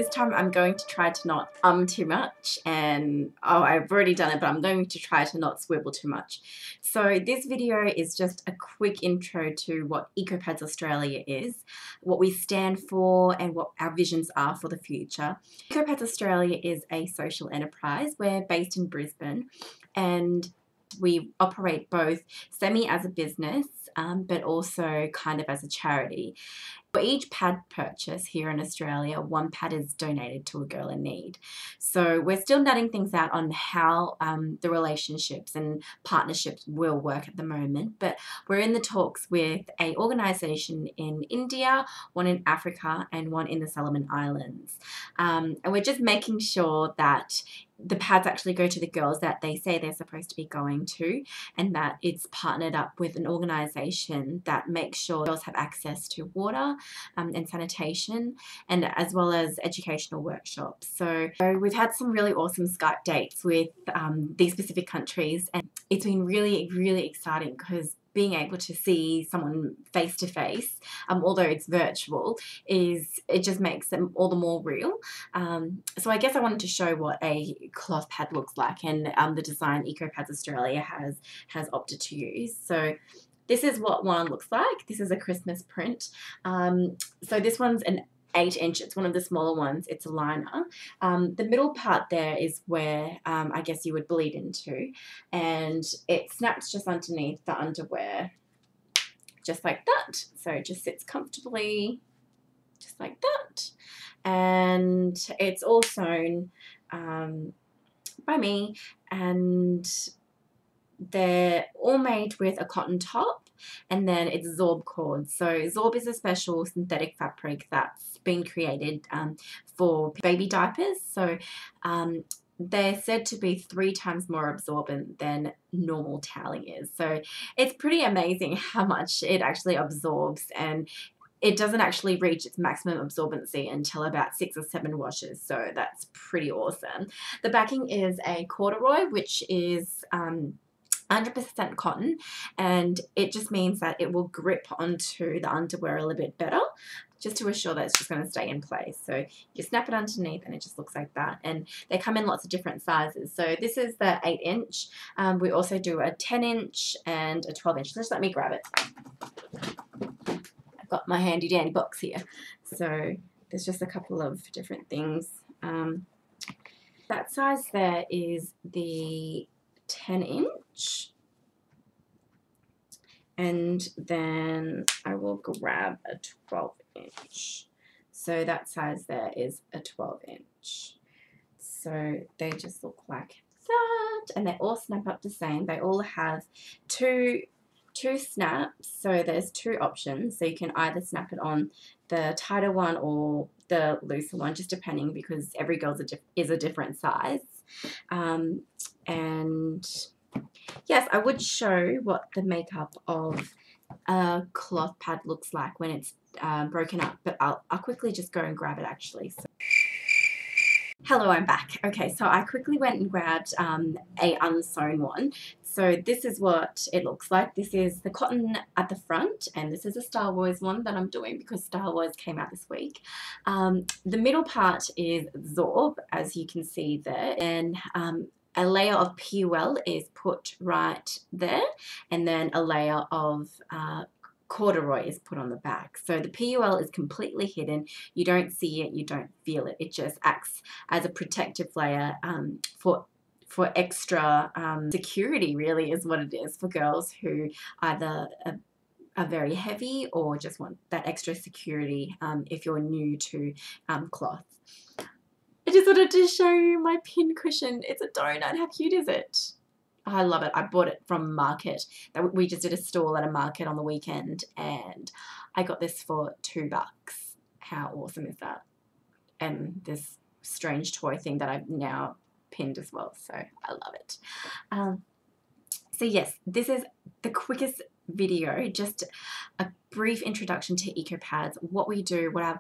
this time I'm going to try to not too much, and I've already done it, but I'm going to try to not swivel too much. So this video is just a quick intro to what Ecopads Australia is, what we stand for, and what our visions are for the future. Ecopads Australia is a social enterprise. We're based in Brisbane, and we operate both semi as a business, but also kind of as a charity. For each pad purchase here in Australia, one pad is donated to a girl in need. So we're still nutting things out on how the relationships and partnerships will work at the moment, but we're in the talks with an organisation in India, one in Africa, and one in the Solomon Islands. And we're just making sure that the pads actually go to the girls that they say they're supposed to be going to, and that it's partnered up with an organisation that makes sure girls have access to water and sanitation, and as well as educational workshops. So we've had some really awesome Skype dates with these specific countries, and it's been really exciting because being able to see someone face to face, although it's virtual, it just makes them all the more real. So I guess I wanted to show what a cloth pad looks like, and the design Ecopads Australia has opted to use. So this is what one looks like. This is a Christmas print. So this one's an 8-inch. It's one of the smaller ones. It's a liner. The middle part there is where I guess you would bleed into, and it snaps just underneath the underwear, just like that. So it just sits comfortably, just like that. And it's all sewn by me, and they're all made with a cotton top, and then it's Zorb cord. So Zorb is a special synthetic fabric that's been created for baby diapers. So they're said to be 3 times more absorbent than normal toweling is. So it's pretty amazing how much it actually absorbs, and it doesn't actually reach its maximum absorbency until about 6 or 7 washes. So that's pretty awesome. The backing is a corduroy, which is 100% cotton, and it just means that it will grip onto the underwear a little bit better, just to assure that it's just going to stay in place. So you snap it underneath and it just looks like that, and they come in lots of different sizes. So this is the 8-inch. We also do a 10-inch and a 12-inch. Just let me grab it. I've got my handy dandy box here. So there's just a couple of different things. That size there is the 10-inch, and then I will grab a 12-inch. So that size there is a 12-inch. So they just look like that, and they all snap up the same. They all have two snaps, so there's 2 options. So you can either snap it on the tighter one or the looser one, just depending, because every girl's is a different size. And yes, I would show what the makeup of a cloth pad looks like when it's broken up, but I'll quickly just go and grab it actually. So, hello, I'm back. Okay, so I quickly went and grabbed a unsewn one. So this is what it looks like. This is the cotton at the front, and this is a Star Wars one that I'm doing because Star Wars came out this week. The middle part is Zorb, as you can see there, and a layer of PUL is put right there, and then a layer of corduroy is put on the back. So the PUL is completely hidden. You don't see it, you don't feel it. It just acts as a protective layer for extra security, really, is what it is, for girls who either are very heavy or just want that extra security if you're new to cloth. I just wanted to show you my pin cushion. It's a donut. How cute is it? I love it. I bought it from market. We just did a stall at a market on the weekend, and I got this for $2. How awesome is that? And this strange toy thing that I've now pinned as well. So I love it. So yes, this is the quickest video, just a brief introduction to Ecopads, what we do, what our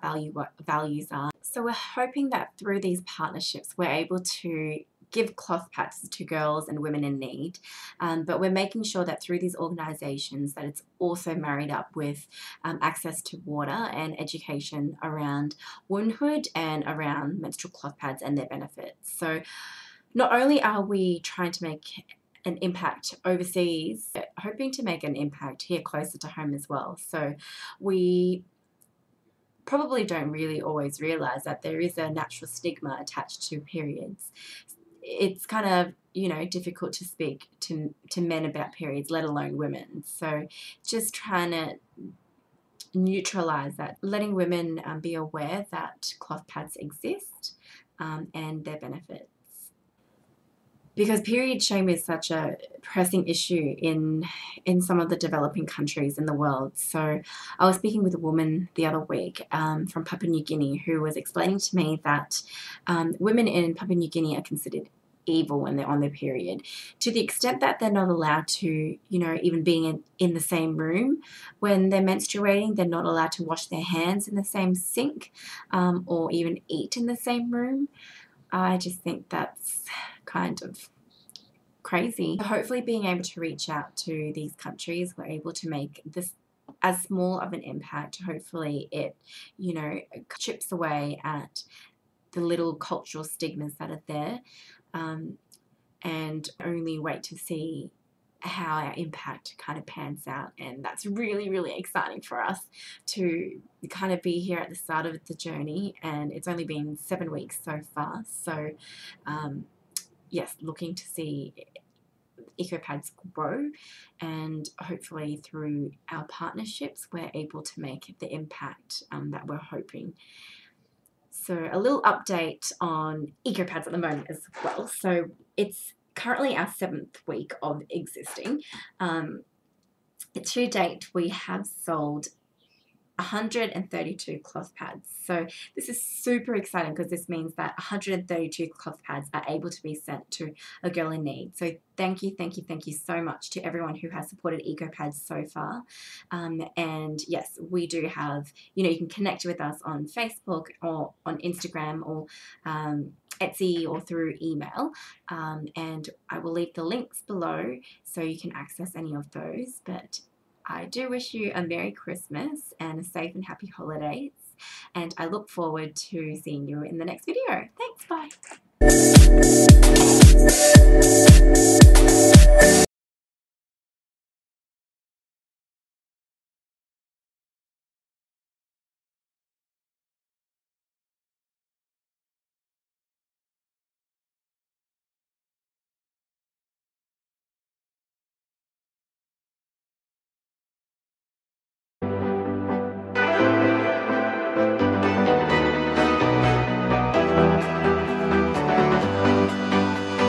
values are. So we're hoping that through these partnerships we're able to give cloth pads to girls and women in need, but we're making sure that through these organisations that it's also married up with access to water and education around womanhood and around menstrual cloth pads and their benefits. So not only are we trying to make an impact overseas, but hoping to make an impact here closer to home as well. So we probably don't really always realise that there is a natural stigma attached to periods. It's kind of, you know, difficult to speak to men about periods, let alone women. So just trying to neutralise that, letting women be aware that cloth pads exist and their benefits. Because period shame is such a pressing issue in some of the developing countries in the world. So I was speaking with a woman the other week from Papua New Guinea who was explaining to me that women in Papua New Guinea are considered evil when they're on their period, to the extent that they're not allowed to, you know, even being in the same room when they're menstruating. They're not allowed to wash their hands in the same sink or even eat in the same room. I just think that's kind of crazy. Hopefully being able to reach out to these countries, we're able to make this as small of an impact. Hopefully it, you know, chips away at the little cultural stigmas that are there, and only wait to see how our impact kind of pans out. And that's really, really exciting for us to kind of be here at the start of the journey, and it's only been 7 weeks so far. So yes, looking to see Ecopads grow, and hopefully through our partnerships we're able to make the impact that we're hoping. So a little update on Ecopads at the moment as well. So it's currently our 7th week of existing. To date, we have sold 132 cloth pads. So this is super exciting because this means that 132 cloth pads are able to be sent to a girl in need. So thank you so much to everyone who has supported Ecopads so far. And yes, we do have, you know, you can connect with us on Facebook or on Instagram or Etsy or through email, and I will leave the links below so you can access any of those. But I do wish you a Merry Christmas and a safe and happy holidays, and I look forward to seeing you in the next video. Thanks, bye.